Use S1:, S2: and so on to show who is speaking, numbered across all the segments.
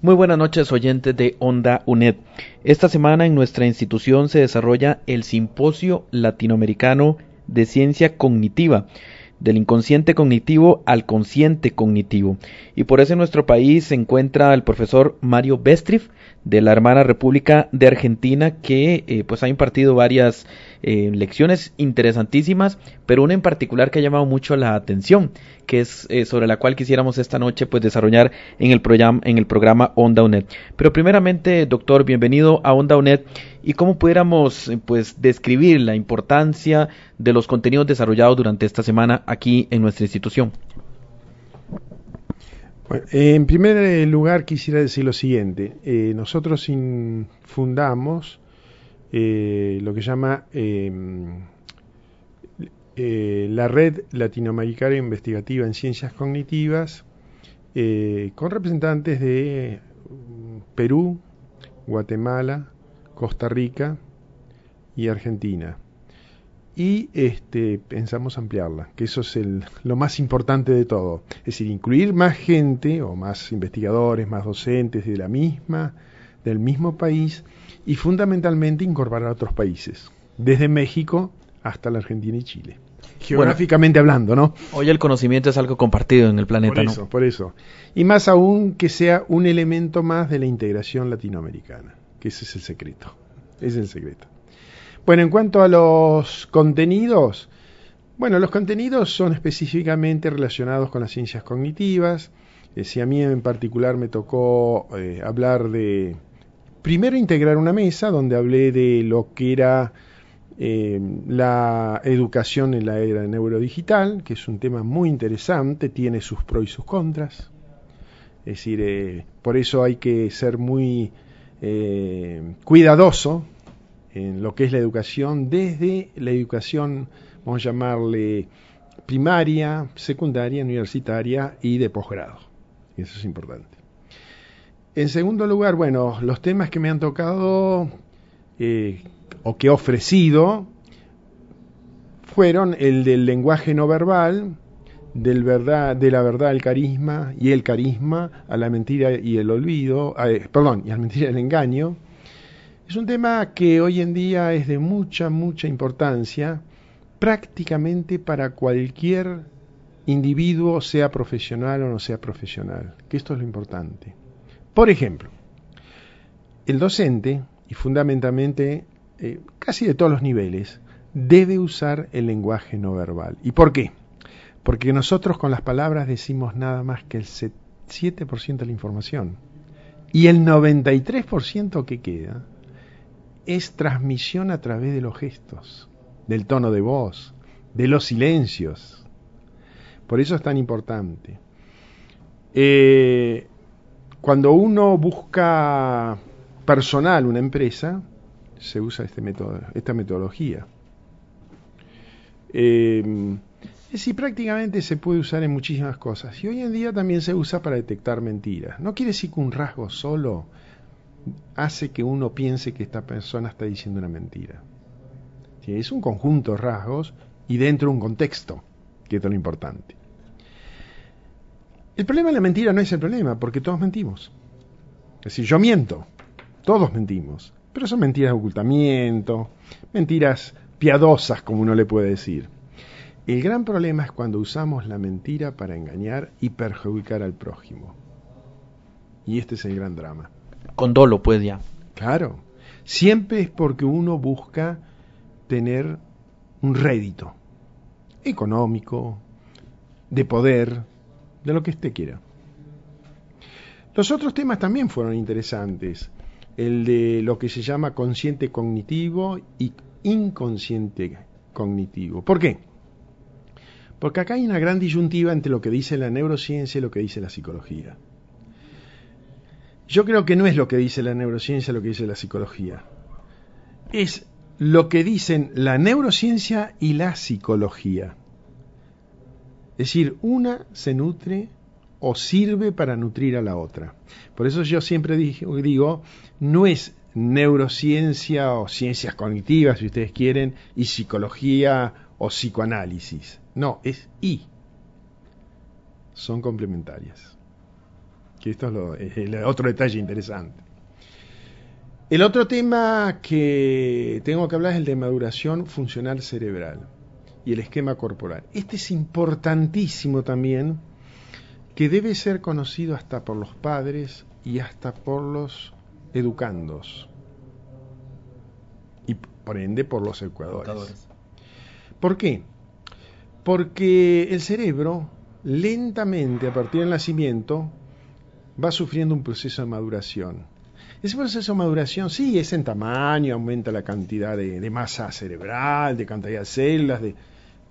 S1: Muy buenas noches, oyentes de Onda UNED. Esta semana en nuestra institución se desarrolla el Simposio Latinoamericano de Ciencia Cognitiva, del inconsciente cognitivo al consciente cognitivo. Y por eso en nuestro país se encuentra el profesor Mario Bestrif, de la hermana República de Argentina, que pues ha impartido varias lecciones interesantísimas, pero una en particular que ha llamado mucho la atención, que es sobre la cual quisiéramos esta noche pues desarrollar en el programa Onda UNED. Pero primeramente, doctor, bienvenido a Onda UNED, y cómo pudiéramos pues describir la importancia de los contenidos desarrollados durante esta semana aquí en nuestra institución.
S2: Bueno, en primer lugar quisiera decir lo siguiente. Nosotros fundamos lo que se llama la Red Latinoamericana Investigativa en Ciencias Cognitivas, con representantes de Perú, Guatemala, Costa Rica y Argentina. Y pensamos ampliarla, que eso es lo más importante de todo. Es decir, incluir más gente o más investigadores, más docentes del mismo país, y fundamentalmente incorporar a otros países, desde México hasta la Argentina y Chile. Geográficamente hablando, ¿no?
S1: Hoy el conocimiento es algo compartido en el planeta, ¿no?
S2: Por eso. Y más aún que sea un elemento más de la integración latinoamericana, que ese es el secreto. Es el secreto. Bueno, en cuanto a los contenidos, los contenidos son específicamente relacionados con las ciencias cognitivas. Si a mí en particular me tocó hablar de, primero integrar una mesa donde hablé de lo que era la educación en la era neurodigital, que es un tema muy interesante, tiene sus pros y sus contras. Es decir, por eso hay que ser muy cuidadoso en lo que es la educación, desde la educación, vamos a llamarle primaria, secundaria, universitaria y de posgrado. Eso es importante. En segundo lugar, los temas que me han tocado o que he ofrecido fueron el del lenguaje no verbal, de la verdad al carisma y el carisma a la mentira y el olvido, y a la mentira y el engaño. Es un tema que hoy en día es de mucha importancia, prácticamente para cualquier individuo, sea profesional o no sea profesional, que esto es lo importante. Por ejemplo, el docente, y fundamentalmente casi de todos los niveles, debe usar el lenguaje no verbal. ¿Y por qué? Porque nosotros con las palabras decimos nada más que el 7% de la información, y el 93% que queda es transmisión a través de los gestos, del tono de voz, de los silencios. Por eso es tan importante. Cuando uno busca personal, una empresa, se usa esta metodología. Es decir, prácticamente se puede usar en muchísimas cosas. Y hoy en día también se usa para detectar mentiras. No quiere decir que un rasgo solo hace que uno piense que esta persona está diciendo una mentira. ¿Sí? Es un conjunto de rasgos y dentro de un contexto, que es lo importante. El problema de la mentira no es el problema, porque todos mentimos. Es decir, yo miento, todos mentimos, pero son mentiras de ocultamiento, mentiras piadosas, como uno le puede decir. El gran problema es cuando usamos la mentira para engañar y perjudicar al prójimo. Y este es el gran drama.
S1: Con dolo, pues ya.
S2: Claro. Siempre es porque uno busca tener un rédito económico, de poder, de lo que usted quiera. Los otros temas también fueron interesantes. El de lo que se llama consciente cognitivo y inconsciente cognitivo. ¿Por qué? Porque acá hay una gran disyuntiva entre lo que dice la neurociencia y lo que dice la psicología. Yo creo que no es lo que dice la neurociencia lo que dice la psicología. Es lo que dicen la neurociencia y la psicología. Es decir, una se nutre o sirve para nutrir a la otra. Por eso yo siempre digo, no es neurociencia o ciencias cognitivas, si ustedes quieren, y psicología o psicoanálisis. No, es y. Son complementarias. que esto es el otro detalle interesante. El otro tema que tengo que hablar es el de maduración funcional cerebral y el esquema corporal. Este es importantísimo también, que debe ser conocido hasta por los padres y hasta por los educandos y por ende por los educadores. ¿Por qué? Porque el cerebro lentamente, a partir del nacimiento, va sufriendo un proceso de maduración. Ese proceso de maduración, sí, es en tamaño, aumenta la cantidad de masa cerebral, de cantidad de células,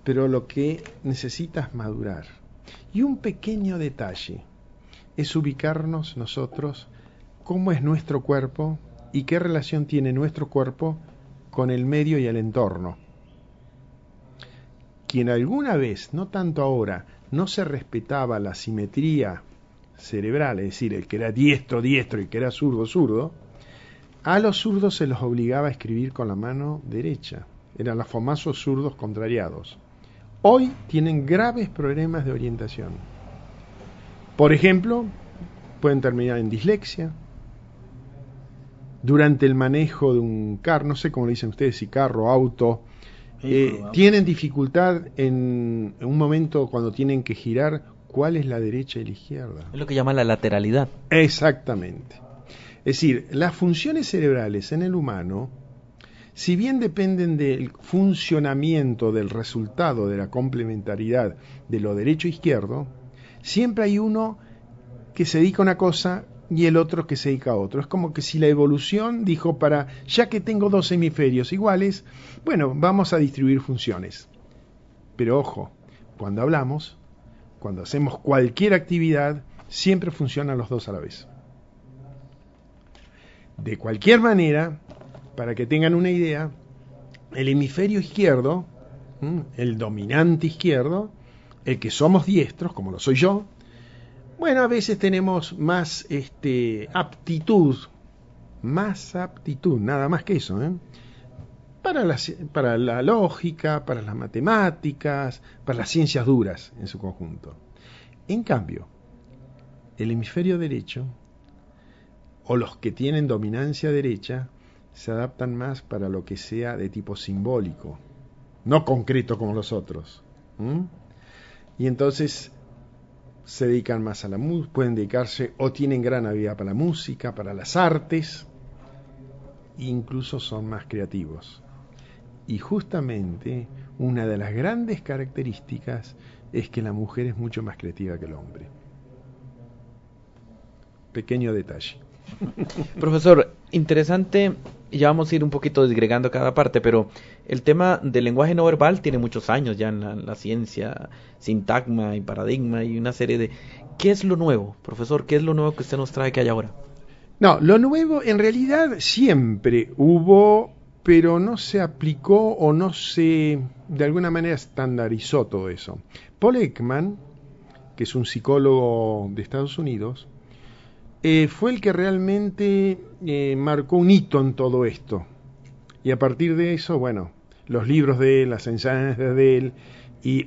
S2: pero lo que necesita es madurar. Y un pequeño detalle es ubicarnos nosotros cómo es nuestro cuerpo y qué relación tiene nuestro cuerpo con el medio y el entorno. Quien alguna vez, no tanto ahora, no se respetaba la simetría cerebral, es decir, el que era diestro, diestro y el que era zurdo, zurdo, a los zurdos se los obligaba a escribir con la mano derecha. Eran los famosos zurdos contrariados. Hoy tienen graves problemas de orientación. Por ejemplo, pueden terminar en dislexia. Durante el manejo de un carro, no sé cómo le dicen ustedes, si carro, auto, tienen dificultad en un momento cuando tienen que girar cuál es la derecha y la izquierda.
S1: Es lo que llama la lateralidad.
S2: Exactamente. Es decir, las funciones cerebrales en el humano, si bien dependen del funcionamiento del resultado de la complementariedad de lo derecho e izquierdo, siempre hay uno que se dedica a una cosa y el otro que se dedica a otro. Es como que si la evolución dijo, ya que tengo dos hemisferios iguales, bueno, vamos a distribuir funciones. Pero ojo, cuando hablamos, cuando hacemos cualquier actividad, siempre funcionan los dos a la vez. De cualquier manera, para que tengan una idea, el hemisferio izquierdo, el dominante izquierdo, el que somos diestros, como lo soy yo, bueno, a veces tenemos más aptitud, nada más que eso, para la lógica, para las matemáticas, para las ciencias duras en su conjunto. En cambio, el hemisferio derecho, o los que tienen dominancia derecha, se adaptan más para lo que sea de tipo simbólico, no concreto como los otros. Y entonces se dedican más a la música, pueden dedicarse o tienen gran habilidad para la música, para las artes, e incluso son más creativos. Y justamente una de las grandes características es que la mujer es mucho más creativa que el hombre. Pequeño detalle.
S1: Profesor, interesante, ya vamos a ir un poquito desgregando cada parte, pero el tema del lenguaje no verbal tiene muchos años ya en la ciencia, sintagma y paradigma y una serie de... ¿Qué es lo nuevo, profesor? ¿Qué es lo nuevo que usted nos trae que hay ahora?
S2: No, lo nuevo en realidad siempre hubo, pero no se aplicó o no se, de alguna manera, estandarizó todo eso. Paul Ekman, que es un psicólogo de Estados Unidos, fue el que realmente marcó un hito en todo esto. Y a partir de eso, bueno, los libros de él, las enseñanzas de él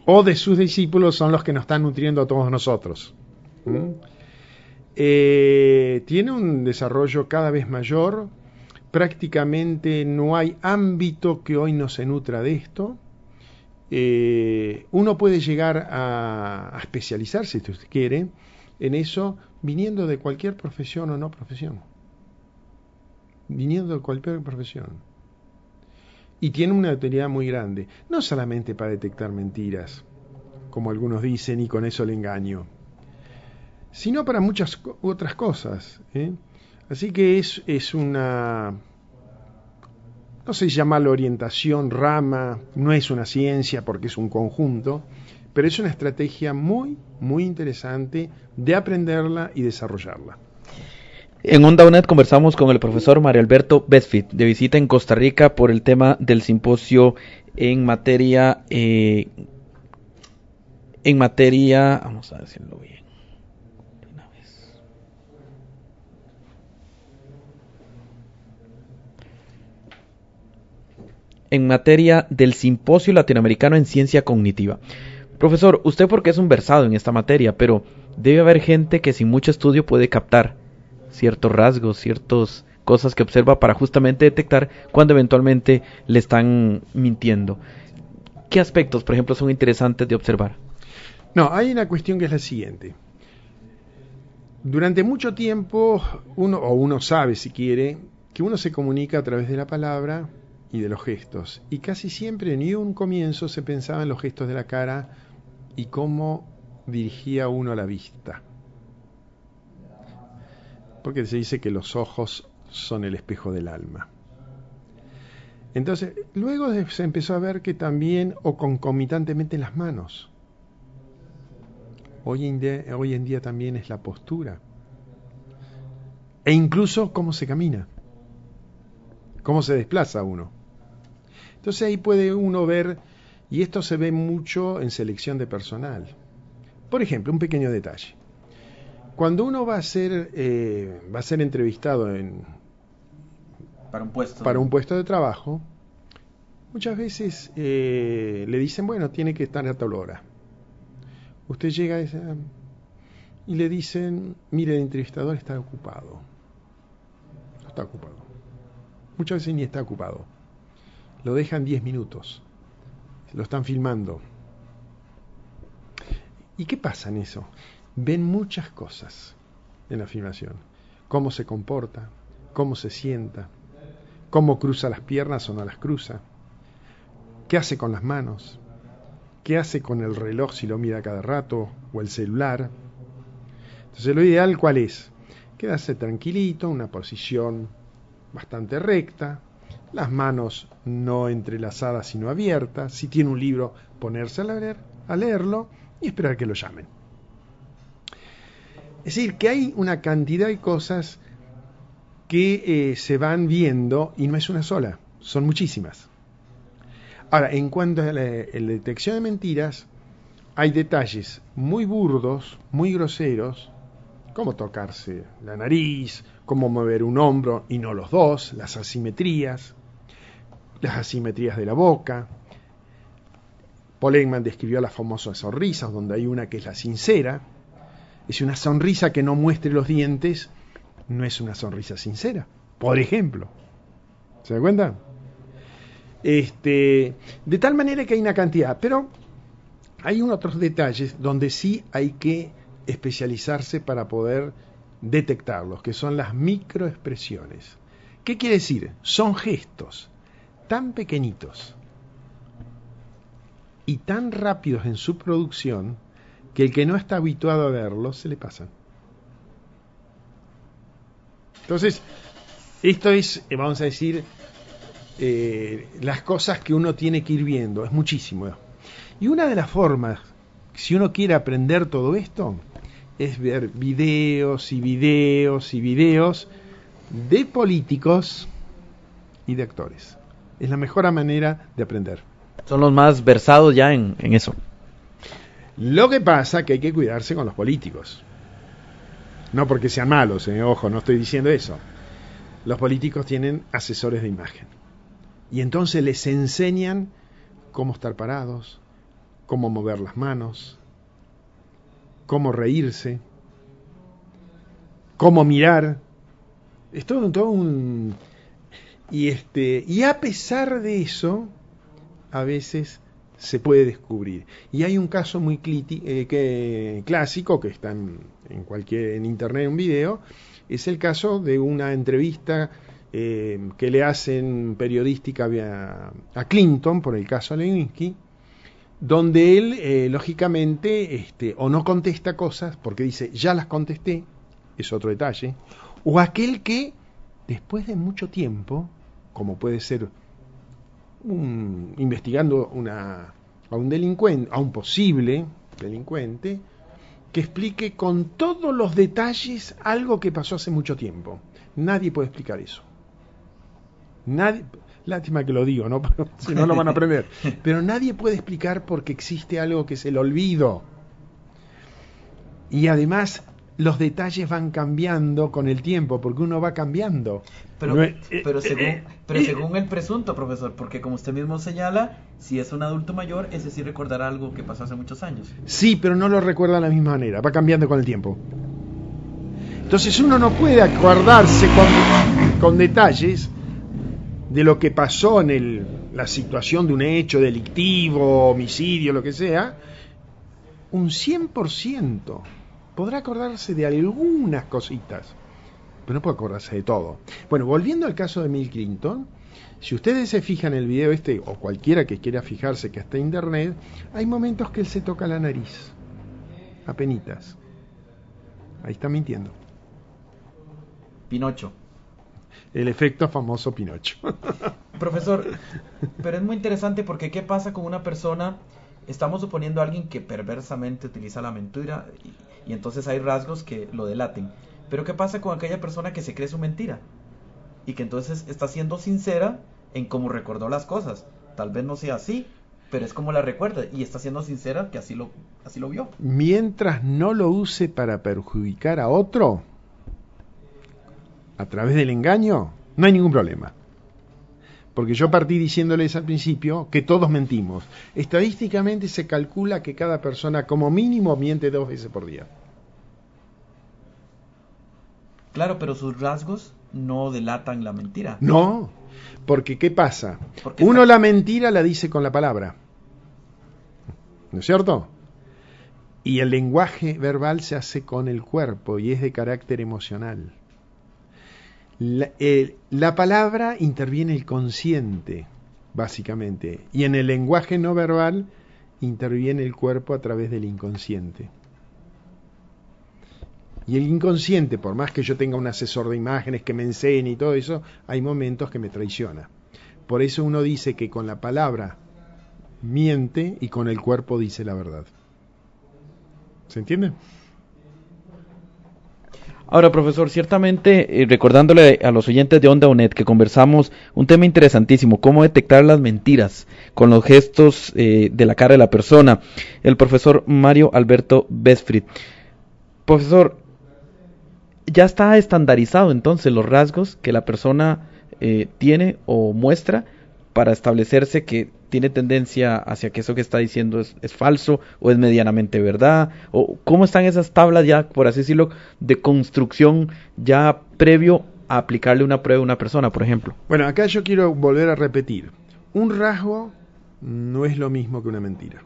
S2: o de sus discípulos son los que nos están nutriendo a todos nosotros. Tiene un desarrollo cada vez mayor. Prácticamente no hay ámbito que hoy no se nutra de esto. Uno puede llegar a especializarse, si usted quiere, en eso, viniendo de cualquier profesión o no profesión. Viniendo de cualquier profesión. Y tiene una utilidad muy grande, no solamente para detectar mentiras, como algunos dicen, y con eso el engaño, sino para muchas otras cosas. Así que es una, no sé si llamarlo orientación, rama, no es una ciencia porque es un conjunto, pero es una estrategia muy, muy interesante de aprenderla y desarrollarla.
S1: En Onda UNED conversamos con el profesor Mario Alberto Besfit, de visita en Costa Rica por el tema del simposio en materia, vamos a decirlo bien, de una vez. En materia del simposio latinoamericano en ciencia cognitiva. Profesor, usted porque es un versado en esta materia, pero debe haber gente que sin mucho estudio puede captar ciertos rasgos, ciertas cosas que observa para justamente detectar cuando eventualmente le están mintiendo. ¿Qué aspectos, por ejemplo, son interesantes de observar?
S2: No, hay una cuestión que es la siguiente. Durante mucho tiempo, uno sabe, si quiere, que uno se comunica a través de la palabra y de los gestos. Y casi siempre, ni un comienzo, se pensaba en los gestos de la cara y cómo dirigía uno la vista. Porque se dice que los ojos son el espejo del alma. Entonces, luego se empezó a ver que también, o concomitantemente, las manos. Hoy en día también es la postura. E incluso cómo se camina. Cómo se desplaza uno. Entonces ahí puede uno ver, y esto se ve mucho en selección de personal. Por ejemplo, un pequeño detalle. Cuando uno va a ser entrevistado para un puesto de trabajo, muchas veces le dicen, bueno, tiene que estar a tal hora. Usted llega y le dicen, mire, el entrevistador está ocupado. No está ocupado. Muchas veces ni está ocupado. Lo dejan 10 minutos. Lo están filmando. ¿Y qué pasa en eso? Ven muchas cosas en la filmación. Cómo se comporta, cómo se sienta, cómo cruza las piernas o no las cruza, qué hace con las manos, qué hace con el reloj si lo mira cada rato o el celular. Entonces lo ideal, ¿cuál es? Quedarse tranquilito, una posición bastante recta, las manos no entrelazadas sino abiertas. Si tiene un libro, ponerse a leerlo y esperar que lo llamen. Es decir, que hay una cantidad de cosas que se van viendo y no es una sola, son muchísimas. Ahora, en cuanto a la detección de mentiras, hay detalles muy burdos, muy groseros, como tocarse la nariz, cómo mover un hombro y no los dos, las asimetrías de la boca. Paul Ekman describió las famosas sonrisas, donde hay una que es la sincera. Es una sonrisa que no muestre los dientes, no es una sonrisa sincera, por ejemplo. ¿Se da cuenta? De tal manera que hay una cantidad, pero hay otros detalles donde sí hay que especializarse para poder detectarlos, que son las microexpresiones. ¿Qué quiere decir? Son gestos tan pequeñitos y tan rápidos en su producción que el que no está habituado a verlos se le pasan. Entonces, esto es, vamos a decir, las cosas que uno tiene que ir viendo, es muchísimo. Y una de las formas, si uno quiere aprender todo esto, es ver videos y videos y videos de políticos y de actores. Es la mejor manera de aprender.
S1: Son los más versados ya en eso.
S2: Lo que pasa es que hay que cuidarse con los políticos. No porque sean malos, ojo, no estoy diciendo eso. Los políticos tienen asesores de imagen. Y entonces les enseñan cómo estar parados, cómo mover las manos, cómo reírse, cómo mirar. Es todo un... Y a pesar de eso, a veces se puede descubrir. Y hay un caso muy clásico que está en internet, en un video, es el caso de una entrevista que le hacen periodística a Clinton por el caso Lewinsky, donde él lógicamente o no contesta cosas porque dice ya las contesté, es otro detalle, o aquel que después de mucho tiempo, como puede ser investigando a un delincuente, a un posible delincuente, que explique con todos los detalles algo que pasó hace mucho tiempo. Nadie puede explicar eso. Nadie, lástima que lo digo, ¿no? Si no lo van a aprender. Pero nadie puede explicar porque existe algo que es el olvido. Y además los detalles van cambiando con el tiempo, porque uno va cambiando.
S1: Pero según el presunto, profesor, porque como usted mismo señala, si es un adulto mayor, ese sí recordará algo que pasó hace muchos años.
S2: Sí, pero no lo recuerda de la misma manera, va cambiando con el tiempo. Entonces uno no puede acordarse con detalles de lo que pasó en la situación de un hecho delictivo, homicidio, lo que sea. Un 100% podrá acordarse de algunas cositas, pero no puede acordarse de todo. Bueno, volviendo al caso de Bill Clinton, si ustedes se fijan en el video o cualquiera que quiera fijarse que está en internet, hay momentos que él se toca la nariz, apenitas. Ahí está mintiendo.
S1: Pinocho.
S2: El efecto famoso Pinocho.
S1: Profesor, pero es muy interesante porque ¿qué pasa con una persona? Estamos suponiendo a alguien que perversamente utiliza la mentira y entonces hay rasgos que lo delaten. Pero ¿qué pasa con aquella persona que se cree su mentira? Y que entonces está siendo sincera en cómo recordó las cosas. Tal vez no sea así, pero es como la recuerda y está siendo sincera que así lo vio.
S2: Mientras no lo use para perjudicar a otro, a través del engaño, no hay ningún problema. Porque yo partí diciéndoles al principio que todos mentimos. Estadísticamente se calcula que cada persona como mínimo miente 2 veces por día.
S1: Claro, pero sus rasgos no delatan la mentira.
S2: No, porque ¿qué pasa? Uno la mentira la dice con la palabra, ¿no es cierto? Y el lenguaje verbal se hace con el cuerpo y es de carácter emocional. La palabra interviene el consciente, básicamente, y en el lenguaje no verbal interviene el cuerpo a través del inconsciente. Y el inconsciente, por más que yo tenga un asesor de imágenes que me enseñe y todo eso, hay momentos que me traiciona. Por eso uno dice que con la palabra miente y con el cuerpo dice la verdad. ¿Se entiende?
S1: Ahora, profesor, ciertamente, recordándole a los oyentes de Onda UNED que conversamos un tema interesantísimo, cómo detectar las mentiras con los gestos de la cara de la persona, el profesor Mario Alberto Besfried. Profesor, ya está estandarizado entonces los rasgos que la persona tiene o muestra para establecerse que tiene tendencia hacia que eso que está diciendo es falso o es medianamente verdad, o cómo están esas tablas ya, por así decirlo, de construcción ya previo a aplicarle una prueba a una persona, por ejemplo.
S2: Bueno, acá yo quiero volver a repetir, un rasgo no es lo mismo que una mentira,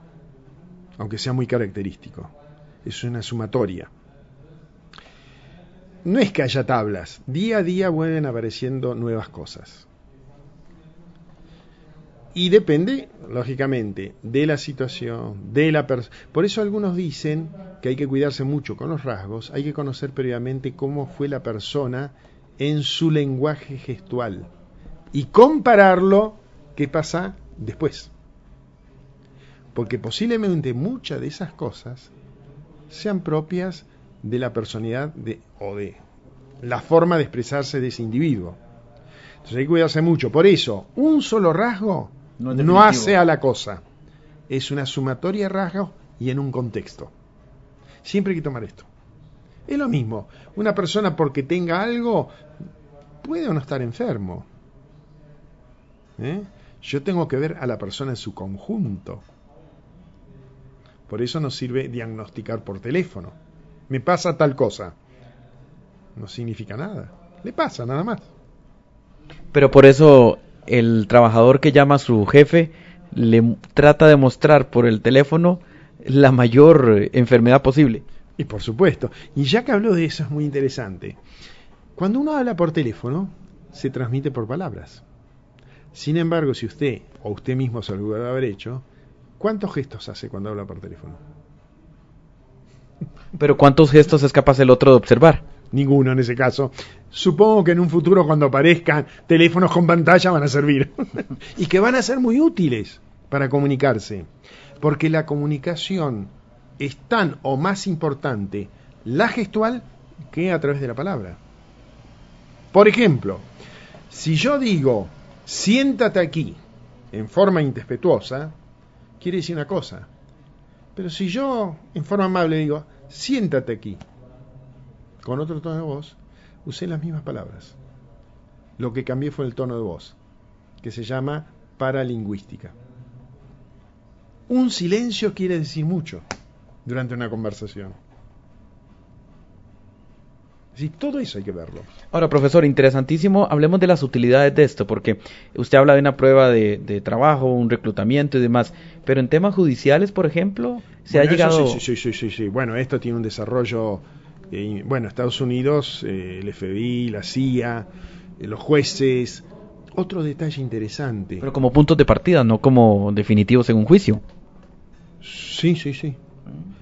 S2: aunque sea muy característico, es una sumatoria. No es que haya tablas, día a día vuelven apareciendo nuevas cosas. Y depende, lógicamente, de la situación, de la persona. Por eso algunos dicen que hay que cuidarse mucho con los rasgos, hay que conocer previamente cómo fue la persona en su lenguaje gestual y compararlo qué pasa después. Porque posiblemente muchas de esas cosas sean propias de la personalidad o de la forma de expresarse de ese individuo. Entonces hay que cuidarse mucho. Por eso, un solo rasgo no hace a la cosa. Es una sumatoria de rasgos y en un contexto. Siempre hay que tomar esto. Es lo mismo. Una persona porque tenga algo puede o no estar enfermo. Yo tengo que ver a la persona en su conjunto. Por eso nos sirve diagnosticar por teléfono. Me pasa tal cosa. No significa nada. Le pasa nada más.
S1: Pero por eso el trabajador que llama a su jefe le trata de mostrar por el teléfono la mayor enfermedad posible.
S2: Y por supuesto. Y ya que hablo de eso es muy interesante. Cuando uno habla por teléfono, se transmite por palabras. Sin embargo, si usted, o usted mismo se lo debe haber hecho, ¿cuántos gestos hace cuando habla por teléfono?
S1: Pero ¿cuántos gestos es capaz el otro de observar?
S2: Ninguno en ese caso. Supongo que en un futuro cuando aparezcan teléfonos con pantalla van a servir. Y que van a ser muy útiles para comunicarse. Porque la comunicación es tan o más importante la gestual que a través de la palabra. Por ejemplo, si yo digo siéntate aquí en forma irrespetuosa, quiere decir una cosa. Pero si yo en forma amable digo siéntate aquí, con otro tono de voz, usé las mismas palabras. Lo que cambié fue el tono de voz, que se llama paralingüística. Un silencio quiere decir mucho durante una conversación. Sí, todo eso hay que verlo.
S1: Ahora, profesor, interesantísimo. Hablemos de las utilidades de esto, porque usted habla de una prueba de trabajo, un reclutamiento y demás, pero en temas judiciales, por ejemplo, ha llegado...
S2: Sí. Bueno, esto tiene un desarrollo... Estados Unidos, el FBI, la CIA, los jueces... Otro detalle interesante.
S1: Pero como puntos de partida, no como definitivos en un juicio.
S2: Sí.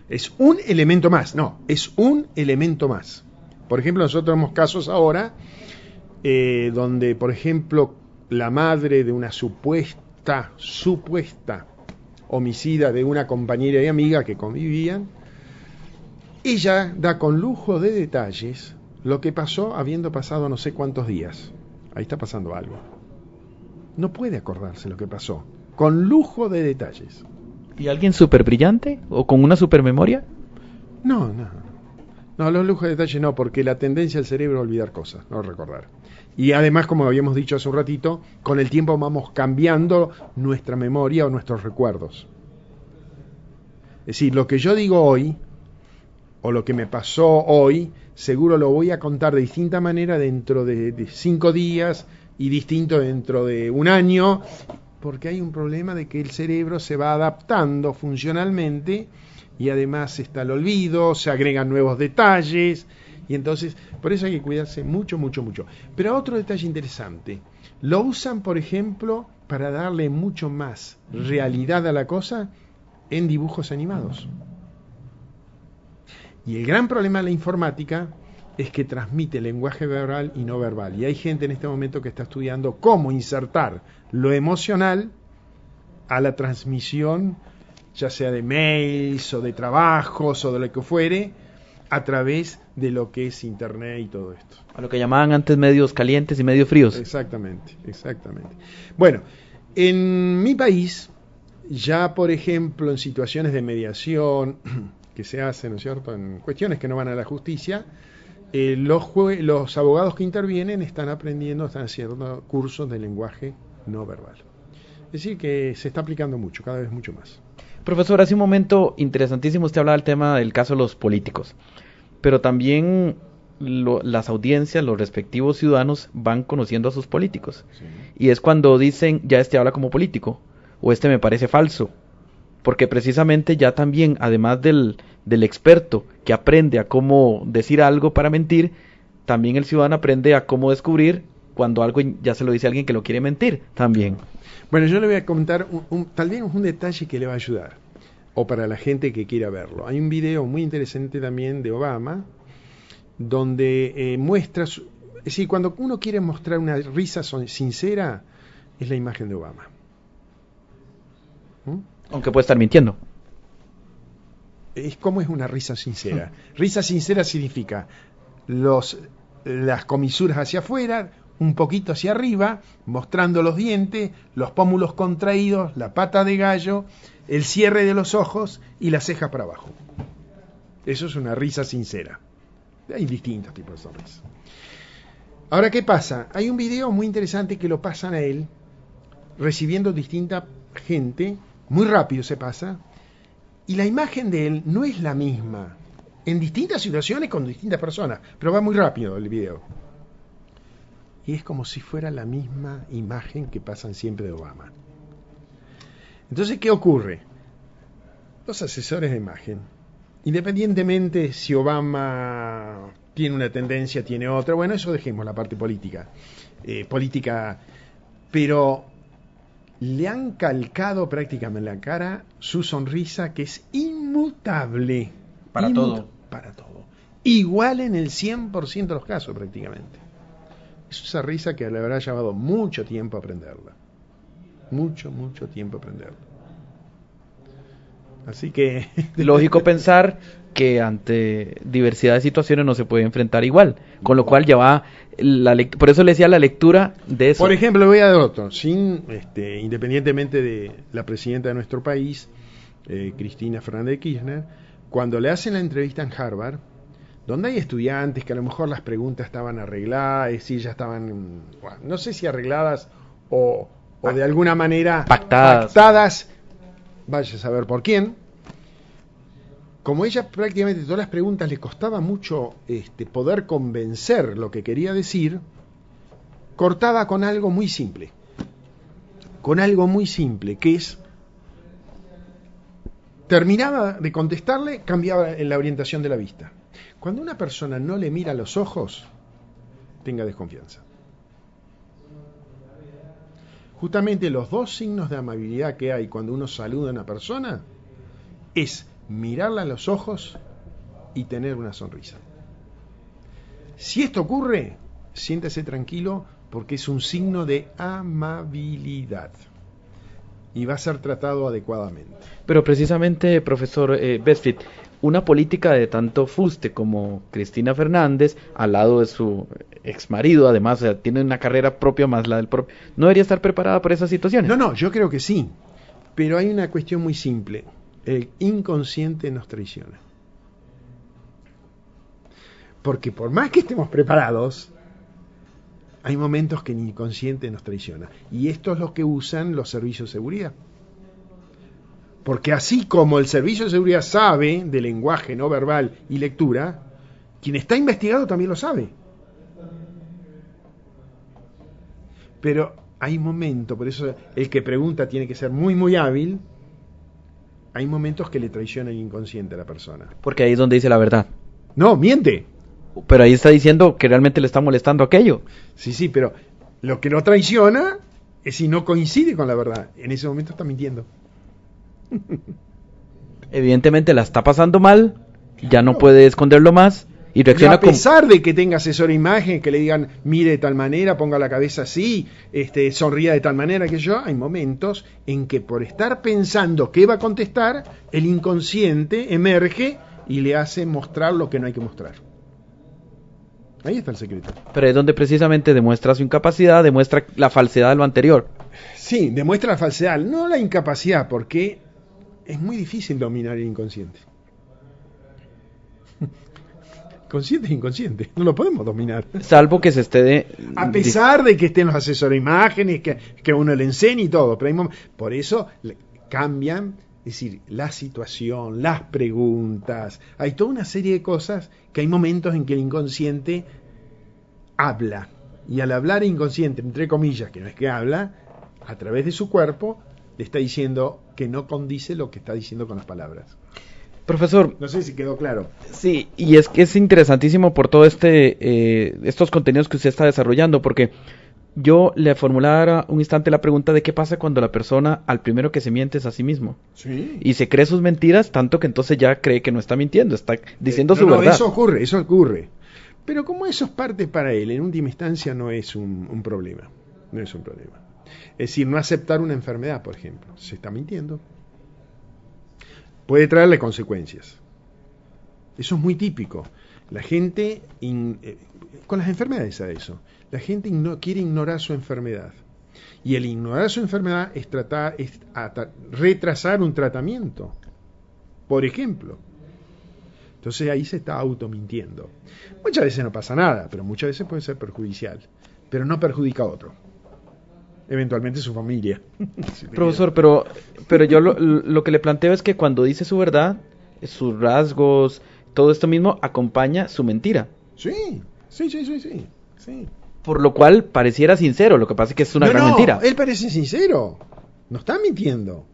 S2: Es un elemento más. Es un elemento más. Por ejemplo, nosotros tenemos casos ahora donde, por ejemplo, la madre de una supuesta homicida de una compañera y amiga que convivían, ella da con lujo de detalles lo que pasó habiendo pasado no sé cuántos días. Ahí está pasando algo. No puede acordarse lo que pasó, con lujo de detalles.
S1: ¿Y alguien súper brillante o con una super memoria?
S2: No, los lujos de detalle no, porque la tendencia del cerebro a olvidar cosas, no recordar. Y además, como habíamos dicho hace un ratito, con el tiempo vamos cambiando nuestra memoria o nuestros recuerdos. Es decir, lo que yo digo hoy, o lo que me pasó hoy, seguro lo voy a contar de distinta manera dentro de 5 días y distinto dentro de un año, porque hay un problema de que el cerebro se va adaptando funcionalmente y además está el olvido, se agregan nuevos detalles y entonces por eso hay que cuidarse mucho. Pero otro detalle interesante, lo usan por ejemplo para darle mucho más realidad a la cosa en dibujos animados. Y el gran problema de la informática es que transmite lenguaje verbal y no verbal. Y hay gente en este momento que está estudiando cómo insertar lo emocional a la transmisión, ya sea de mails o de trabajos o de lo que fuere, a través de lo que es Internet y todo esto.
S1: A lo que llamaban antes medios calientes y medios fríos.
S2: Exactamente. Bueno, en mi país, ya por ejemplo en situaciones de mediación que se hacen, ¿no es cierto?, en cuestiones que no van a la justicia, los abogados que intervienen están haciendo cursos de lenguaje no verbal. Es decir, que se está aplicando mucho, cada vez mucho más.
S1: Profesor, hace un momento interesantísimo usted hablaba del tema del caso de los políticos, pero también las audiencias, los respectivos ciudadanos van conociendo a sus políticos. Sí. Y es cuando dicen, ya este habla como político, o este me parece falso, porque precisamente ya también, además del experto que aprende a cómo decir algo para mentir, también el ciudadano aprende a cómo descubrir cuando algo ya se lo dice a alguien que lo quiere mentir también.
S2: Bueno, yo le voy a comentar tal vez un detalle que le va a ayudar, o para la gente que quiera verlo. Hay un video muy interesante también de Obama, donde muestra, es decir, cuando uno quiere mostrar una risa sincera, es la imagen de Obama.
S1: Aunque puede estar mintiendo.
S2: ¿Cómo es una risa sincera? Risa sincera significa las comisuras hacia afuera, un poquito hacia arriba, mostrando los dientes, los pómulos contraídos, la pata de gallo, el cierre de los ojos y la ceja para abajo. Eso es una risa sincera. Hay distintos tipos de sonrisas. Ahora, ¿qué pasa? Hay un video muy interesante que lo pasan a él, recibiendo distinta gente, muy rápido se pasa, y la imagen de él no es la misma, en distintas situaciones con distintas personas, pero va muy rápido el video. Y es como si fuera la misma imagen que pasan siempre de Obama. Entonces, ¿qué ocurre? Los asesores de imagen, independientemente si Obama tiene una tendencia, tiene otra, bueno, eso dejemos la parte política, pero le han calcado prácticamente en la cara su sonrisa, que es inmutable.
S1: Para todo.
S2: Igual en el 100% de los casos prácticamente. Es esa risa que le habrá llevado mucho tiempo aprenderla. Mucho tiempo aprenderla. Así que...
S1: Lógico pensar que ante diversidad de situaciones no se puede enfrentar igual. Con lo cual ya va... por eso le decía la lectura de eso.
S2: Por ejemplo, le voy a dar otro. Independientemente de la presidenta de nuestro país, Cristina Fernández de Kirchner, cuando le hacen la entrevista en Harvard, donde hay estudiantes que a lo mejor las preguntas estaban arregladas, es decir, ya estaban, bueno, no sé si arregladas o de alguna manera pactadas, vaya a saber por quién. Como ella prácticamente todas las preguntas le costaba mucho poder convencer lo que quería decir, cortaba con algo muy simple. Con algo muy simple, que es, terminaba de contestarle, cambiaba en la orientación de la vista. Cuando una persona no le mira a los ojos, tenga desconfianza. Justamente los dos signos de amabilidad que hay cuando uno saluda a una persona es mirarla a los ojos y tener una sonrisa. Si esto ocurre, siéntese tranquilo porque es un signo de amabilidad y va a ser tratado adecuadamente.
S1: Pero precisamente, profesor Bestfit, una política de tanto fuste como Cristina Fernández, al lado de su exmarido, además, o sea, tiene una carrera propia más la del propio, ¿no debería estar preparada para esas situaciones?
S2: No, yo creo que sí, pero hay una cuestión muy simple. El inconsciente nos traiciona. Porque por más que estemos preparados, hay momentos que el inconsciente nos traiciona. Y esto es lo que usan los servicios de seguridad. Porque así como el servicio de seguridad sabe de lenguaje no verbal y lectura, quien está investigado también lo sabe. Pero hay momentos, por eso el que pregunta tiene que ser muy, muy hábil. Hay momentos que le traiciona el inconsciente a la persona.
S1: Porque ahí es donde dice la verdad.
S2: No, miente.
S1: Pero ahí está diciendo que realmente le está molestando aquello.
S2: Sí, pero lo que lo traiciona es si no coincide con la verdad. En ese momento está mintiendo.
S1: Evidentemente la está pasando mal, ya no puede esconderlo más y reacciona.
S2: Y a pesar de que tenga asesor de imagen, que le digan mire de tal manera, ponga la cabeza así, sonría de tal manera que yo, hay momentos en que por estar pensando qué va a contestar, el inconsciente emerge y le hace mostrar lo que no hay que mostrar. Ahí está el secreto.
S1: Pero es donde precisamente demuestra su incapacidad, demuestra la falsedad de lo anterior.
S2: Sí, demuestra la falsedad, no la incapacidad, porque es muy difícil dominar el inconsciente. Consciente e inconsciente, no lo podemos dominar.
S1: Salvo que se esté
S2: a pesar de que estén los asesores de imágenes, que uno le enseñe y todo, pero por eso cambian, es decir, la situación, las preguntas, hay toda una serie de cosas que hay momentos en que el inconsciente habla, y al hablar inconsciente, entre comillas, que no es que habla, a través de su cuerpo, le está diciendo que no condice lo que está diciendo con las palabras.
S1: Profesor,
S2: no sé si quedó claro.
S1: Sí, y es que es interesantísimo por todo estos contenidos que usted está desarrollando, porque yo le formulara un instante la pregunta de qué pasa cuando la persona al primero que se miente es a sí mismo.
S2: Sí.
S1: Y se cree sus mentiras tanto que entonces ya cree que no está mintiendo, está diciendo su verdad.
S2: Eso ocurre. Pero como eso es parte para él, en última instancia no es un problema. No es un problema. Es decir, no aceptar una enfermedad, por ejemplo. Se está mintiendo. Puede traerle consecuencias. Eso es muy típico. La gente, con las enfermedades a eso, la gente quiere ignorar su enfermedad. Y el ignorar su enfermedad es retrasar un tratamiento, por ejemplo. Entonces ahí se está automintiendo. Muchas veces no pasa nada, pero muchas veces puede ser perjudicial. Pero no perjudica a otro. Eventualmente su familia.
S1: Profesor, pero yo lo que le planteo es que cuando dice su verdad, sus rasgos, todo esto mismo acompaña su mentira.
S2: Sí.
S1: Por lo cual pareciera sincero, lo que pasa es que es una gran mentira.
S2: Él parece sincero, no está mintiendo.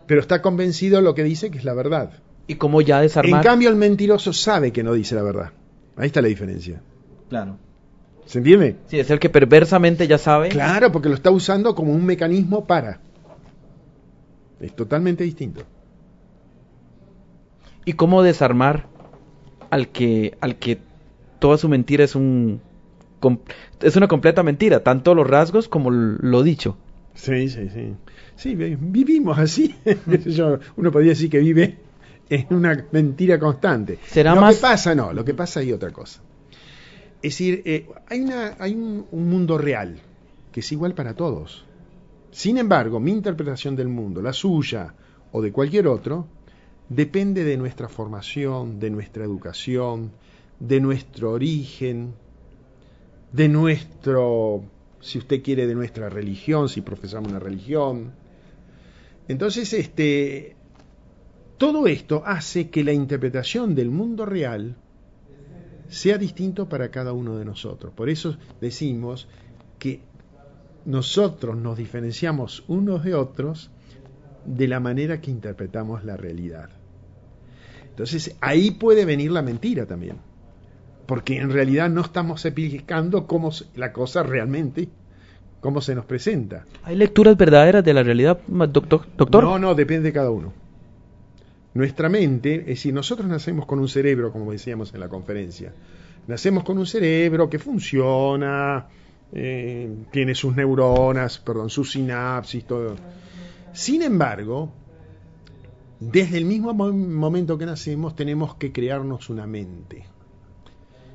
S2: Pero está convencido de lo que dice que es la verdad.
S1: ¿Y cómo ya desarmar?
S2: En cambio el mentiroso sabe que no dice la verdad. Ahí está la diferencia.
S1: Claro.
S2: ¿Se entiende?
S1: Sí, es el que perversamente ya sabe.
S2: Claro, porque lo está usando como un mecanismo para. Es totalmente distinto.
S1: ¿Y cómo desarmar al que toda su mentira es una completa mentira, tanto los rasgos como lo dicho?
S2: Sí. Sí, vivimos así. Uno podría decir que vive en una mentira constante. Lo que pasa hay otra cosa. Es decir, hay un mundo real que es igual para todos. Sin embargo, mi interpretación del mundo, la suya o de cualquier otro, depende de nuestra formación, de nuestra educación, de nuestro origen, de nuestro, si usted quiere, de nuestra religión, si profesamos una religión. Entonces, todo esto hace que la interpretación del mundo real sea distinto para cada uno de nosotros. Por eso decimos que nosotros nos diferenciamos unos de otros de la manera que interpretamos la realidad. Entonces, ahí puede venir la mentira también, porque en realidad no estamos explicando cómo la cosa realmente, cómo se nos presenta.
S1: ¿Hay lecturas verdaderas de la realidad, doctor?
S2: No, depende de cada uno. Nuestra mente, es decir, nosotros nacemos con un cerebro, como decíamos en la conferencia. Nacemos con un cerebro que funciona, tiene sus neuronas, sus sinapsis, todo. Sin embargo, desde el mismo momento que nacemos tenemos que crearnos una mente.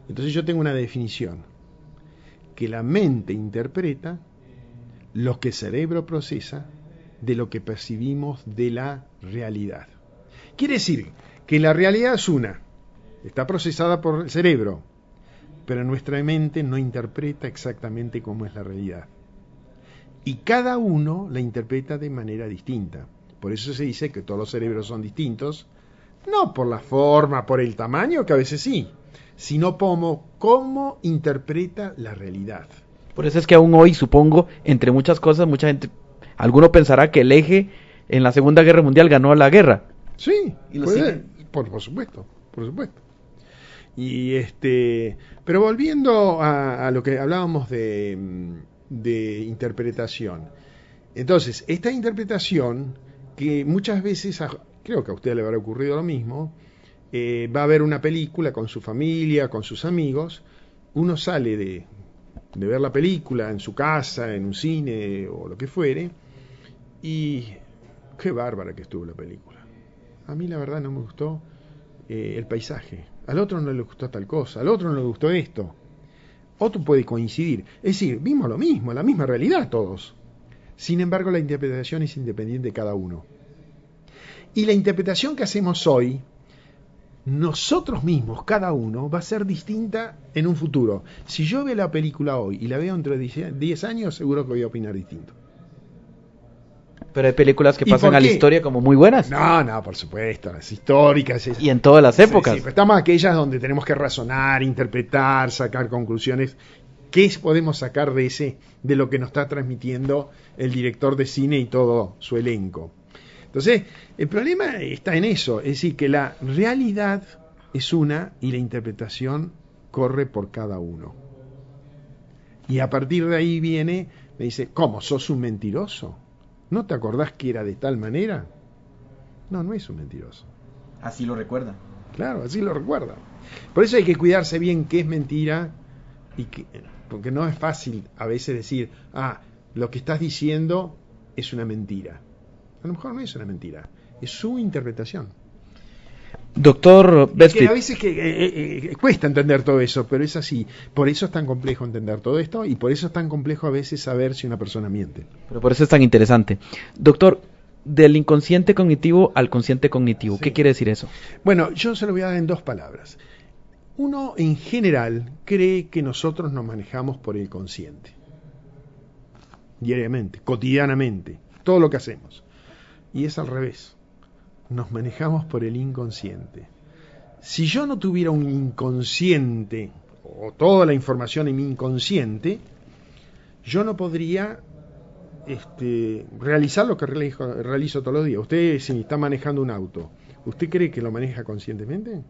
S2: Entonces yo tengo una definición, que la mente interpreta lo que el cerebro procesa de lo que percibimos de la realidad. Quiere decir que la realidad es una, está procesada por el cerebro, pero nuestra mente no interpreta exactamente cómo es la realidad. Y cada uno la interpreta de manera distinta. Por eso se dice que todos los cerebros son distintos, no por la forma, por el tamaño, que a veces sí, sino cómo interpreta la realidad.
S1: Por eso es que aún hoy, supongo, entre muchas cosas, mucha gente, alguno pensará que el eje en la Segunda Guerra Mundial ganó la guerra.
S2: Sí, por supuesto. Y pero volviendo a lo que hablábamos de interpretación. Entonces, esta interpretación, que muchas veces, creo que a usted le habrá ocurrido lo mismo, va a ver una película con su familia, con sus amigos, uno sale de ver la película en su casa, en un cine o lo que fuere, y qué bárbara que estuvo la película. A mí la verdad no me gustó el paisaje, al otro no le gustó tal cosa, al otro no le gustó esto. Otro puede coincidir, es decir, vimos lo mismo, la misma realidad todos. Sin embargo, la interpretación es independiente de cada uno. Y la interpretación que hacemos hoy, nosotros mismos, cada uno, va a ser distinta en un futuro. Si yo veo la película hoy y la veo dentro de 10 años, seguro que voy a opinar distinto.
S1: Pero hay películas que pasan a la historia como muy buenas.
S2: No, por supuesto, las históricas.
S1: Y en todas las épocas.
S2: Sí, estamos aquellas donde tenemos que razonar, interpretar, sacar conclusiones. ¿Qué podemos sacar de lo que nos está transmitiendo el director de cine y todo su elenco? Entonces, el problema está en eso, es decir, que la realidad es una y la interpretación corre por cada uno. Y a partir de ahí me dice, ¿cómo? ¿Sos un mentiroso? ¿No te acordás que era de tal manera? No es un mentiroso.
S1: Así lo recuerda.
S2: Claro, así lo recuerda. Por eso hay que cuidarse bien qué es mentira, porque no es fácil a veces decir, lo que estás diciendo es una mentira. A lo mejor no es una mentira, es su interpretación.
S1: Doctor Bestfried.
S2: A veces cuesta entender todo eso, pero es así. Por eso es tan complejo entender todo esto y por eso es tan complejo a veces saber si una persona miente.
S1: Pero por eso es tan interesante. Doctor, del inconsciente cognitivo al consciente cognitivo, sí. ¿Qué quiere decir eso?
S2: Bueno, yo se lo voy a dar en 2 palabras. Uno, en general, cree que nosotros nos manejamos por el consciente. Diariamente, cotidianamente, todo lo que hacemos. Y es al revés. Nos manejamos por el inconsciente. Si yo no tuviera un inconsciente o toda la información en mi inconsciente, yo no podría realizar lo que realizo todos los días. Usted, si está manejando un auto, ¿usted cree que lo maneja conscientemente?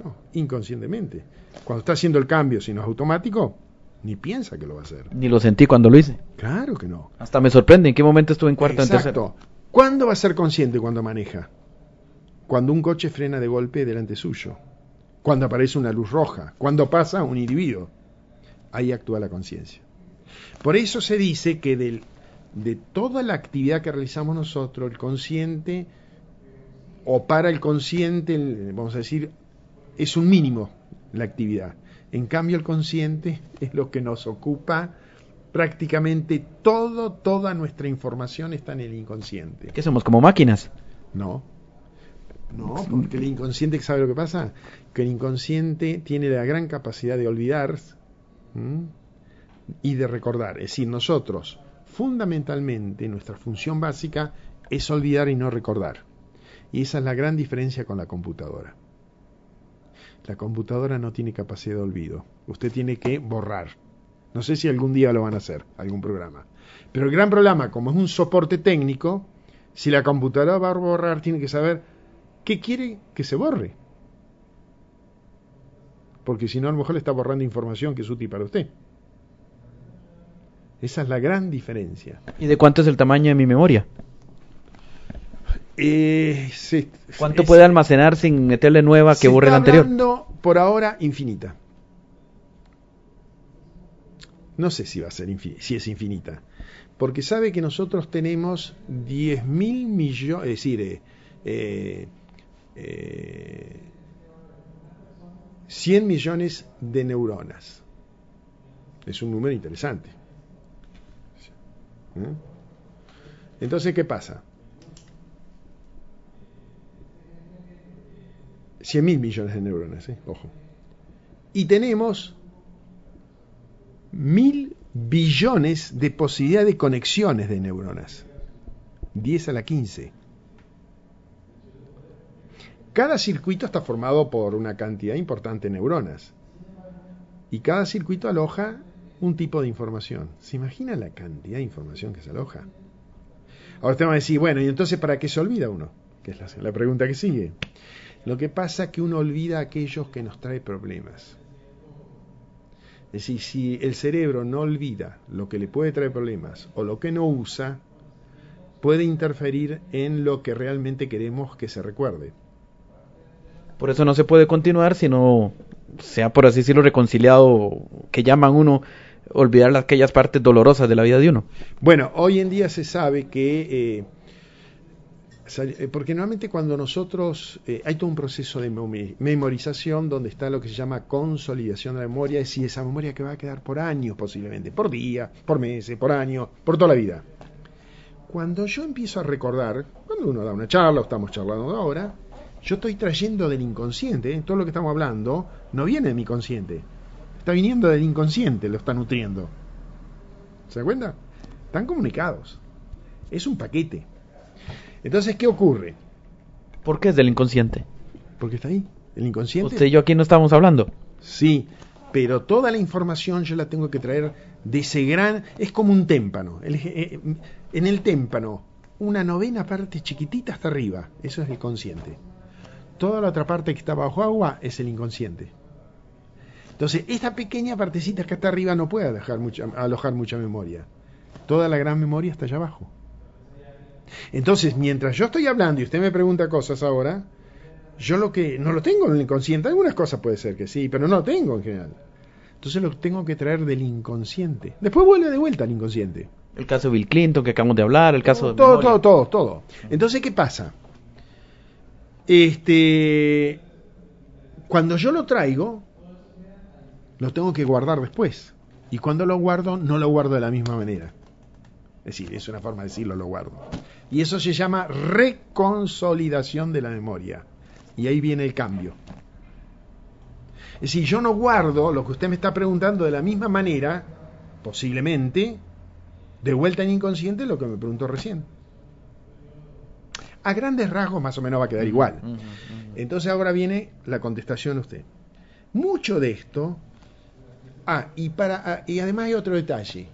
S2: No, inconscientemente. Cuando está haciendo el cambio, si no es automático, ni piensa que lo va a hacer.
S1: Ni lo sentí cuando lo hice.
S2: Claro que no.
S1: Hasta me sorprende, ¿en qué momento estuve en cuarta o en tercera?
S2: Exacto. ¿Cuándo va a ser consciente cuando maneja? Cuando un coche frena de golpe delante suyo. Cuando aparece una luz roja. Cuando pasa un individuo. Ahí actúa la conciencia. Por eso se dice que de toda la actividad que realizamos nosotros, el consciente, o para el consciente, vamos a decir, es un mínimo la actividad. En cambio, el consciente es lo que nos ocupa. Prácticamente toda nuestra información está en el inconsciente.
S1: ¿Qué somos, como máquinas?
S2: No. No, porque el inconsciente, ¿sabe lo que pasa? Que el inconsciente tiene la gran capacidad de olvidar y de recordar. Es decir, nosotros, fundamentalmente, nuestra función básica es olvidar y no recordar. Y esa es la gran diferencia con la computadora. La computadora no tiene capacidad de olvido. Usted tiene que borrar. No sé si algún día lo van a hacer, algún programa. Pero el gran problema, como es un soporte técnico, si la computadora va a borrar, tiene que saber qué quiere que se borre. Porque si no, a lo mejor le está borrando información que es útil para usted. Esa es la gran diferencia.
S1: ¿Y de cuánto es el tamaño de mi memoria? ¿Cuánto puede almacenar sin meterle nueva que borre la anterior?
S2: Por ahora, infinita. No sé si va a ser si es infinita. Porque sabe que nosotros tenemos 10.000 millones, es decir, 100 millones de neuronas. Es un número interesante. Entonces, ¿qué pasa? 100.000 millones de neuronas, ojo. Y tenemos 1.000 billones de posibilidad de conexiones de neuronas. 10 a la 15. Cada circuito está formado por una cantidad importante de neuronas. Y cada circuito aloja un tipo de información. ¿Se imagina la cantidad de información que se aloja? Ahora usted va a decir, bueno, ¿y entonces para qué se olvida uno? Que es la pregunta que sigue. Lo que pasa es que uno olvida a aquellos que nos trae problemas. Es decir, si el cerebro no olvida lo que le puede traer problemas o lo que no usa, puede interferir en lo que realmente queremos que se recuerde.
S1: Por eso no se puede continuar si no sea, por así decirlo, reconciliado, que llaman uno, olvidar aquellas partes dolorosas de la vida de uno.
S2: Bueno, hoy en día se sabe que porque normalmente cuando nosotros hay todo un proceso de memorización donde está lo que se llama consolidación de la memoria, es decir, esa memoria que va a quedar por años posiblemente, por días, por meses, por años, por toda la vida. Cuando yo empiezo a recordar, cuando uno da una charla, o estamos charlando ahora, yo estoy trayendo del inconsciente, todo lo que estamos hablando no viene de mi consciente, está viniendo del inconsciente, lo está nutriendo. ¿Se da cuenta? Están comunicados, es un paquete. Entonces, ¿qué ocurre?
S1: ¿Por qué es del inconsciente?
S2: Porque está ahí, el inconsciente.
S1: Usted y yo aquí no estamos hablando.
S2: Sí, pero toda la información yo la tengo que traer de ese gran... Es como un témpano. En el témpano, una novena parte chiquitita está arriba. Eso es el consciente. Toda la otra parte que está bajo agua es el inconsciente. Entonces, esta pequeña partecita que está arriba no puede alojar mucha memoria. Toda la gran memoria está allá abajo. Entonces, mientras yo estoy hablando y usted me pregunta cosas ahora, yo lo que no lo tengo en el inconsciente, algunas cosas puede ser que sí, pero no lo tengo en general. Entonces lo tengo que traer del inconsciente. Después vuelve de vuelta al inconsciente.
S1: El caso de Bill Clinton que acabamos de hablar, el caso de
S2: todo. Entonces, ¿qué pasa? Cuando yo lo traigo, lo tengo que guardar después. Y cuando lo guardo, no lo guardo de la misma manera. Es decir, es una forma de decirlo, lo guardo. Y eso se llama reconsolidación de la memoria. Y ahí viene el cambio. Es decir, yo no guardo lo que usted me está preguntando de la misma manera, posiblemente, de vuelta en inconsciente lo que me preguntó recién. A grandes rasgos más o menos va a quedar igual. Entonces ahora viene la contestación a usted. Mucho de esto... y además hay otro detalle.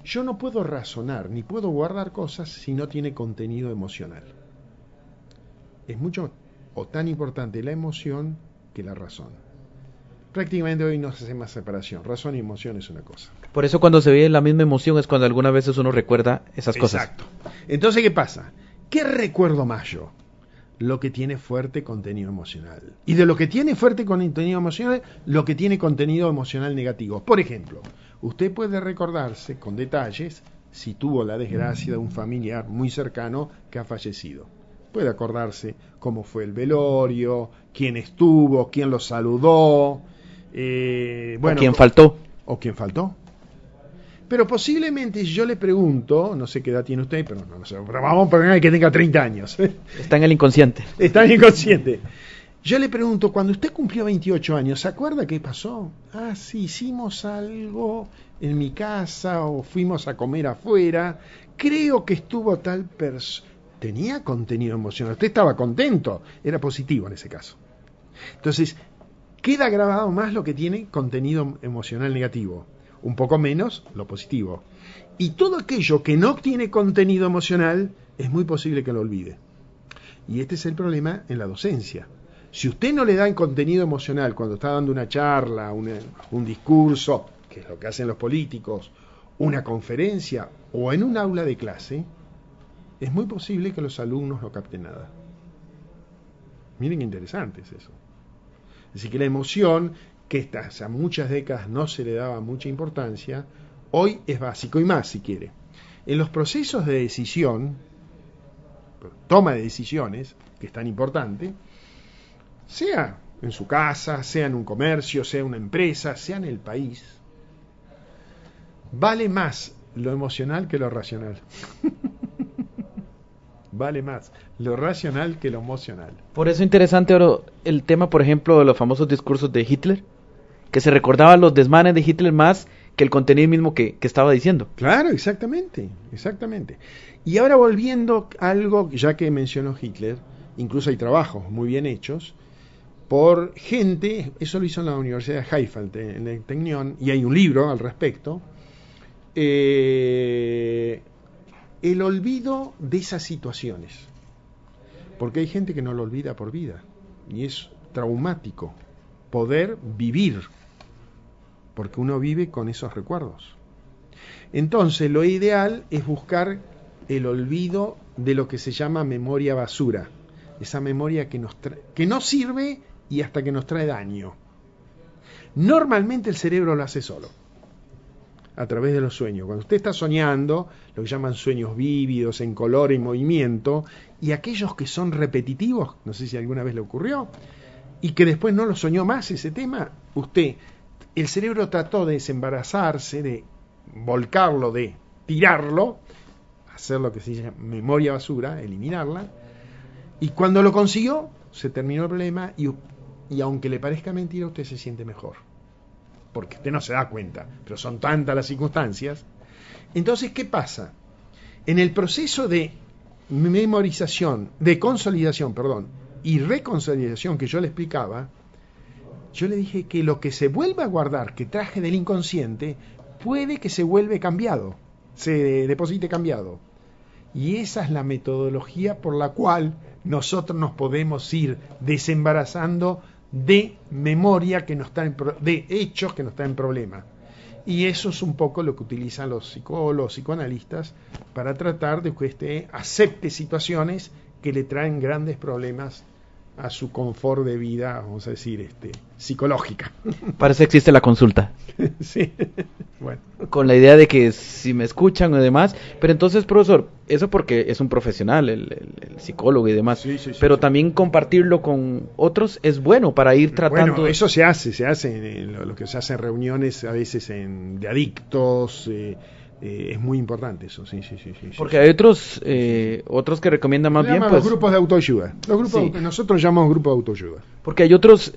S2: Yo no puedo razonar ni puedo guardar cosas si no tiene contenido emocional. Es mucho o tan importante la emoción que la razón. Prácticamente hoy no se hace más separación. Razón y emoción es una cosa.
S1: Por eso cuando se ve la misma emoción es cuando algunas veces uno recuerda esas cosas.
S2: Exacto. Entonces, ¿qué pasa? ¿Qué recuerdo más yo? Lo que tiene fuerte contenido emocional. Y de lo que tiene fuerte contenido emocional, lo que tiene contenido emocional negativo. Por ejemplo, usted puede recordarse con detalles si tuvo la desgracia de un familiar muy cercano que ha fallecido. Puede acordarse cómo fue el velorio, quién estuvo, quién lo saludó,
S1: o quién faltó.
S2: O quién faltó. Pero posiblemente si yo le pregunto, no sé qué edad tiene usted, pero no sé, pero vamos a poner que tenga 30 años.
S1: Está en el inconsciente.
S2: Está en el inconsciente. Yo le pregunto, cuando usted cumplió 28 años, ¿se acuerda qué pasó? Ah, sí, hicimos algo en mi casa o fuimos a comer afuera. Creo que estuvo tal persona. Tenía contenido emocional. Usted estaba contento. Era positivo en ese caso. Entonces, queda grabado más lo que tiene contenido emocional negativo. Un poco menos lo positivo. Y todo aquello que no tiene contenido emocional, es muy posible que lo olvide. Y este es el problema en la docencia. Si usted no le da contenido emocional cuando está dando una charla, un discurso, que es lo que hacen los políticos, una conferencia o en un aula de clase, es muy posible que los alumnos no capten nada. Miren qué interesante es eso. Así que la emoción, que hace muchas décadas no se le daba mucha importancia, hoy es básico y más si quiere. En los procesos de decisión, toma de decisiones, que es tan importante, sea en su casa, sea en un comercio, sea en una empresa, sea en el país, vale más lo emocional que lo racional. Vale más lo racional que lo emocional.
S1: Por eso interesante ahora el tema, por ejemplo, de los famosos discursos de Hitler, que se recordaban los desmanes de Hitler más que el contenido mismo que estaba diciendo.
S2: Claro, exactamente. Y ahora volviendo a algo, ya que mencionó Hitler, incluso hay trabajos muy bien hechos, por gente, eso lo hizo en la Universidad de Haifa, en el Tecnión, y hay un libro al respecto, el olvido de esas situaciones, porque hay gente que no lo olvida por vida y es traumático poder vivir, porque uno vive con esos recuerdos. Entonces lo ideal es buscar el olvido de lo que se llama memoria basura, esa memoria que no sirve y hasta que nos trae daño. Normalmente el cerebro lo hace solo, a través de los sueños. Cuando usted está soñando, lo que llaman sueños vívidos, en color y movimiento, y aquellos que son repetitivos, no sé si alguna vez le ocurrió, y que después no lo soñó más ese tema, el cerebro trató de desembarazarse, de volcarlo, de tirarlo, hacer lo que se llama memoria basura, eliminarla, y cuando lo consiguió, se terminó el problema, y aunque le parezca mentira, usted se siente mejor. Porque usted no se da cuenta, pero son tantas las circunstancias. Entonces, ¿qué pasa? En el proceso de memorización, de consolidación, y reconsolidación que yo le explicaba, yo le dije que lo que se vuelva a guardar, que traje del inconsciente, puede que se vuelva cambiado, se deposite cambiado. Y esa es la metodología por la cual nosotros nos podemos ir desembarazando de memoria que no está de hechos que no están en problema. Y eso es un poco lo que utilizan los psicólogos, psicoanalistas, para tratar de que usted acepte situaciones que le traen grandes problemas a su confort de vida, vamos a decir, psicológica.
S1: Para eso existe la consulta.
S2: Sí, bueno.
S1: Con la idea de que si me escuchan o demás, pero entonces, profesor, eso porque es un profesional, el psicólogo y demás,
S2: sí,
S1: pero también compartirlo con otros es bueno para ir tratando...
S2: Bueno, eso se hace en lo que se hace en reuniones a veces de adictos, es muy importante eso, sí.
S1: Porque hay otros otros que recomiendan más bien, pues,
S2: los grupos de autoayuda. Nosotros llamamos grupos de autoayuda.
S1: Porque hay otros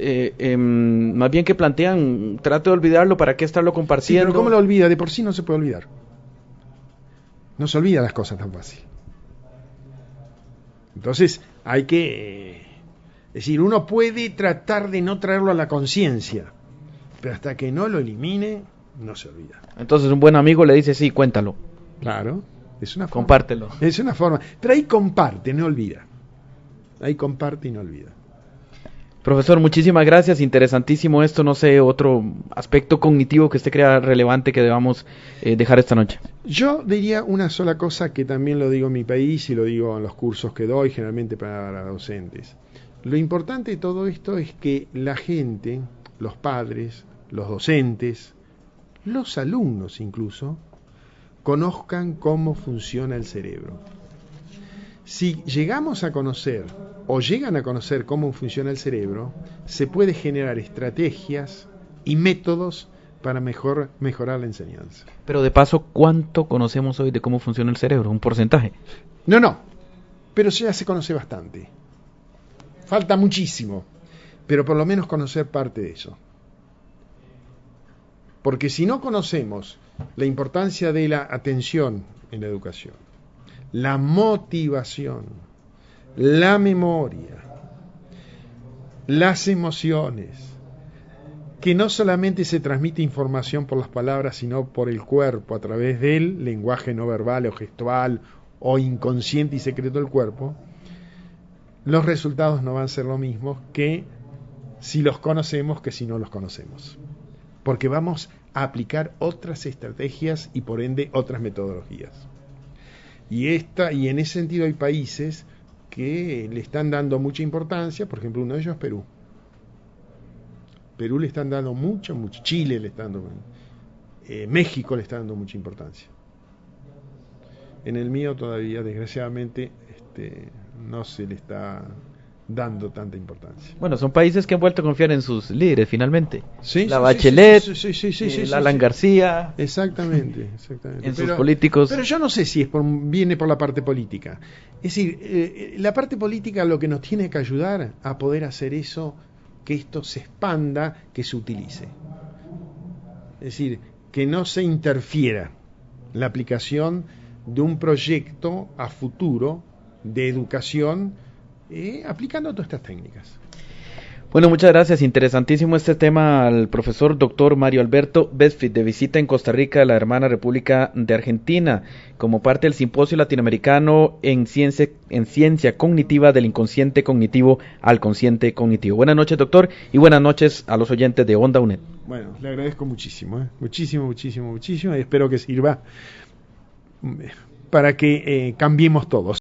S1: más bien que plantean, trate de olvidarlo, ¿para qué estarlo compartiendo?
S2: Sí, pero ¿cómo lo olvida? De por sí no se puede olvidar. No se olvida las cosas tan fácil. Entonces hay que... es decir, uno puede tratar de no traerlo a la conciencia, pero hasta que no lo elimine, no se olvida.
S1: Entonces un buen amigo le dice, sí, cuéntalo.
S2: Claro, es una forma.
S1: Compártelo.
S2: Es una forma. Pero ahí comparte, no olvida. Ahí comparte y no olvida.
S1: Profesor, muchísimas gracias, interesantísimo esto, no sé, otro aspecto cognitivo que usted crea relevante que debamos dejar esta noche.
S2: Yo diría una sola cosa que también lo digo en mi país y lo digo en los cursos que doy, generalmente para docentes. Lo importante de todo esto es que la gente, los padres, los docentes, los alumnos incluso, conozcan cómo funciona el cerebro. Si llegamos a conocer o llegan a conocer cómo funciona el cerebro, se puede generar estrategias y métodos para mejorar la enseñanza.
S1: Pero de paso, ¿cuánto conocemos hoy de cómo funciona el cerebro? ¿Un porcentaje?
S2: No, pero ya se conoce bastante. Falta muchísimo, pero por lo menos conocer parte de eso. Porque si no conocemos la importancia de la atención en la educación, la motivación, la memoria, las emociones, que no solamente se transmite información por las palabras, sino por el cuerpo, a través del lenguaje no verbal o gestual o inconsciente y secreto del cuerpo, los resultados no van a ser lo mismos que si los conocemos que si no los conocemos. Porque vamos a aplicar otras estrategias y por ende otras metodologías. Y en ese sentido hay países que le están dando mucha importancia, por ejemplo uno de ellos es Perú. Perú le están dando mucho, Chile le está dando, México le está dando mucha importancia. En el mío todavía, desgraciadamente, no se le está dando tanta importancia.
S1: Bueno, son países que han vuelto a confiar en sus líderes finalmente.
S2: Sí,
S1: la Bachelet,
S2: Alan
S1: García.
S2: Exactamente.
S1: En sus políticos.
S2: Pero yo no sé si viene por la parte política. Es decir, la parte política lo que nos tiene que ayudar a poder hacer eso, que esto se expanda, que se utilice. Es decir, que no se interfiera la aplicación de un proyecto a futuro de educación aplicando todas estas técnicas.
S1: Bueno, muchas gracias. Interesantísimo este tema al profesor doctor Mario Alberto Besfit, de visita en Costa Rica, la hermana República de Argentina, como parte del Simposio Latinoamericano en Ciencia Cognitiva, del inconsciente cognitivo al consciente cognitivo. Buenas noches, doctor, y buenas noches a los oyentes de Onda UNED.
S2: Bueno, le agradezco muchísimo, muchísimo, y espero que sirva para que cambiemos todos.